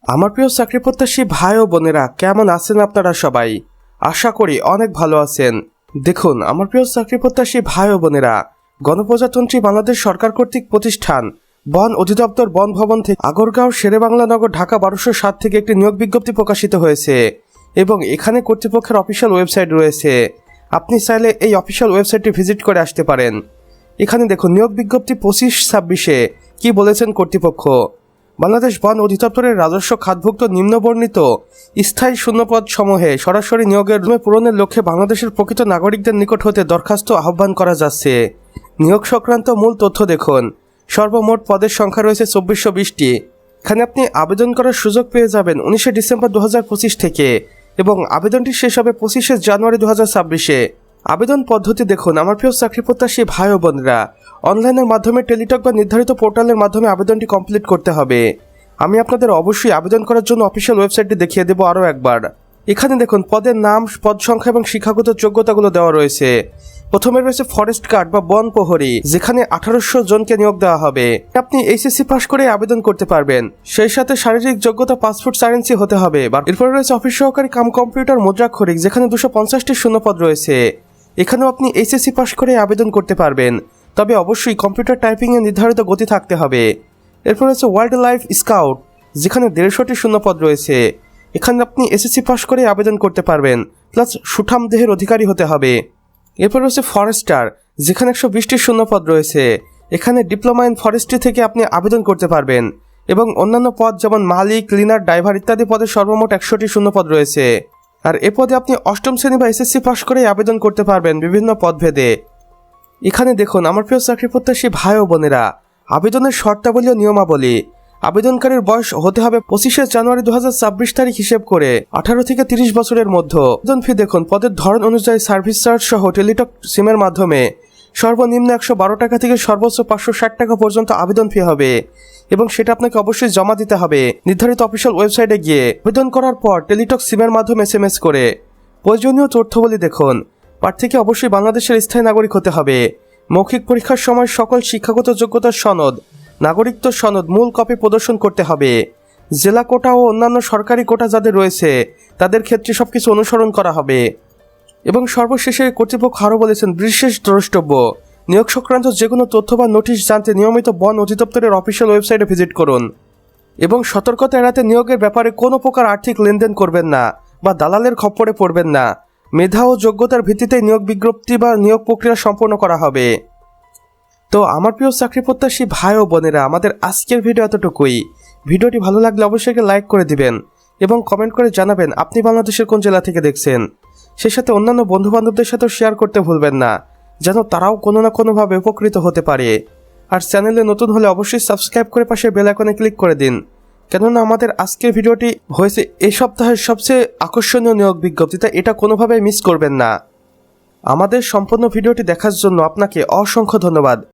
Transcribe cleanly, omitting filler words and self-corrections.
আমার প্রিয় চাকরি প্রত্যাশী ভাই ও বোনেরা, কেমন আছেন আপনারা সবাই? আশা করি অনেক ভালো আছেন। দেখুন আমার প্রিয় চাকরি প্রত্যাশী ভাই ও বোনেরা, গণপ্রজাতন্ত্রী বাংলাদেশ সরকার কর্তৃক প্রতিষ্ঠান বন অধিদপ্তর বন ভবন থেকে আগরগাঁও শেরেবাংলা নগর ঢাকা 1207 থেকে একটি নিয়োগ বিজ্ঞপ্তি প্রকাশিত হয়েছে এবং এখানে কর্তৃপক্ষের অফিসিয়াল ওয়েবসাইট রয়েছে। আপনি চাইলে এই অফিসিয়াল ওয়েবসাইটটি ভিজিট করে আসতে পারেন। এখানে দেখুন নিয়োগ বিজ্ঞপ্তি 25/26 কি বলেছেন কর্তৃপক্ষ। বাংলাদেশ বন অধিদপ্তরের রাজস্ব খাতভুক্ত নিম্নবর্ণিত স্থায়ী শূন্যপদ সমূহে সরাসরি নিয়োগের পূরণের লক্ষ্যে বাংলাদেশের প্রকৃত নাগরিকদের নিকট হতে দরখাস্ত আহ্বান করা যাচ্ছে। নিয়োগ সংক্রান্ত মূল তথ্য দেখুন। সর্বমোট পদের সংখ্যা রয়েছে 2420টি। এখানে আপনি আবেদন করার সুযোগ পেয়ে যাবেন 19 ডিসেম্বর 2025 থেকে এবং আবেদনটি শেষ হবে 25 জানুয়ারি 2026-এ। আবেদন পদ্ধতি দেখুন আমার প্রিয় চাকরি প্রত্যাশী ভাই ও বোনেরা, অনলাইনের মাধ্যমে টেলিটক বা নির্ধারিত পোর্টালের মাধ্যমে আবেদনটি কমপ্লিট করতে হবে। আমি আপনাদের অবশ্যই আবেদন করার জন্য অফিসিয়াল ওয়েবসাইটটি দেখিয়ে দেবো আরও একবার। এখানে দেখুন পদের নাম, পদ সংখ্যা এবং শিক্ষাগত যোগ্যতাগুলো দেওয়া রয়েছে। প্রথমে রয়েছে ফরেস্ট গার্ড বা বন প্রহরী, যেখানে 1800 জনকে নিয়োগ দেওয়া হবে। আপনি এইচএসসি পাস করে আবেদন করতে পারবেন। সেই সাথে শারীরিক যোগ্যতা 5 ফুট 4 ইঞ্চি হতে হবে। এরপরে রয়েছে অফিস সহকারী কাম কম্পিউটার মুদ্রাক্ষরিক, যেখানে 250টি শূন্যপদ রয়েছে। এখানেও আপনি এইচএসসি পাস করে আবেদন করতে পারবেন, তবে অবশ্যই কম্পিউটার টাইপিংয়ে নির্ধারিত গতি থাকতে হবে। এরপর রয়েছে ওয়াইল্ড লাইফ স্কাউট, যেখানে 150টি শূন্যপদ রয়েছে। এখানে আপনি এসএসসি পাস করে আবেদন করতে পারবেন, প্লাস সুঠাম দেহের অধিকারী হতে হবে। এরপর রয়েছে ফরেস্টার, যেখানে 120টি শূন্যপদ রয়েছে। এখানে ডিপ্লোমা ইন ফরেস্ট্রি থেকে আপনি আবেদন করতে পারবেন এবং অন্যান্য পদ যেমন মালিক, ক্লিনার, ড্রাইভার ইত্যাদি পদে সর্বমোট 100টি শূন্যপদ রয়েছে। আর এ পদে আপনি 8ম শ্রেণী বা এসএসসি পাস করে আবেদন করতে পারবেন বিভিন্ন পদভেদে। এখানে দেখুন আমার প্রিয় চাকরি প্রত্যাশী ভাই ও বোনেরা, আবেদনের শর্তাবলী ও নিয়মাবলী। আবেদনকারীর বয়স হতে হবে 25 জানুয়ারি 2026 তারিখ হিসেব করে 18 থেকে 30 বছরের মধ্যে। আবেদন ফি দেখুন পদের ধরন অনুযায়ী সার্ভিস চার্জ সহ টেলিটক সিমের মাধ্যমে সর্বনিম্ন 112 টাকা থেকে সর্বোচ্চ 560 টাকা পর্যন্ত আবেদন ফি হবে এবং সেটা আপনাকে অবশ্যই জমা দিতে হবে নির্ধারিত অফিসিয়াল ওয়েবসাইটে গিয়ে। আবেদন করার পর টেলিটক সিমের মাধ্যমে SMS করে। প্রয়োজনীয় তথ্যবলী দেখুন, প্রার্থীকে অবশ্যই বাংলাদেশের স্থায়ী নাগরিক হতে হবে। মৌখিক পরীক্ষার সময় সকল শিক্ষাগত যোগ্যতার সনদ, নাগরিকত্ব সনদ মূল কপি প্রদর্শন করতে হবে। জেলা কোটা ও অন্যান্য সরকারি কোটা যাদের রয়েছে তাদের ক্ষেত্রে সবকিছু অনুসরণ করা হবে। এবং সর্বশেষে কর্তৃপক্ষ আরও বলেছেন, বিশেষ দ্রষ্টব্য, নিয়োগ সংক্রান্ত যে কোনো তথ্য বা নোটিশ জানতে নিয়মিত বন অধিদপ্তরের অফিসিয়াল ওয়েবসাইটে ভিজিট করুন এবং সতর্কতা এড়াতে নিয়োগের ব্যাপারে কোনো প্রকার আর্থিক লেনদেন করবেন না বা দালালের খপ্পরে পড়বেন না। মেধা ও যোগ্যতার ভিত্তিতে নিয়োগ বিজ্ঞপ্তি বা নিয়োগ প্রক্রিয়া সম্পন্ন করা হবে। তো আমার প্রিয় চাকরি প্রত্যাশী ভাই ও বোনেরা, আমাদের আজকের ভিডিও এতটুকুই। ভিডিওটি ভালো লাগলে অবশ্যই লাইক করে দিবেন এবং কমেন্ট করে জানাবেন আপনি বাংলাদেশের কোন জেলা থেকে দেখছেন। সেই সাথে অন্যান্য বন্ধু বান্ধবদের সাথেও শেয়ার করতে ভুলবেন না, যেন তারাও কোনো না কোনোভাবে উপকৃত হতে পারে। আর চ্যানেলে নতুন হলে অবশ্যই সাবস্ক্রাইব করে পাশে বেল আইকনে ক্লিক করে দিন, কেননা আমাদের আজকের ভিডিওটি হয়েছে এই সপ্তাহের সবচেয়ে আকর্ষণীয় নিয়োগ বিজ্ঞপ্তি, তাই এটা কোনোভাবেই মিস করবেন না। আমাদের সম্পূর্ণ ভিডিওটি দেখার জন্য আপনাকে অসংখ্য ধন্যবাদ।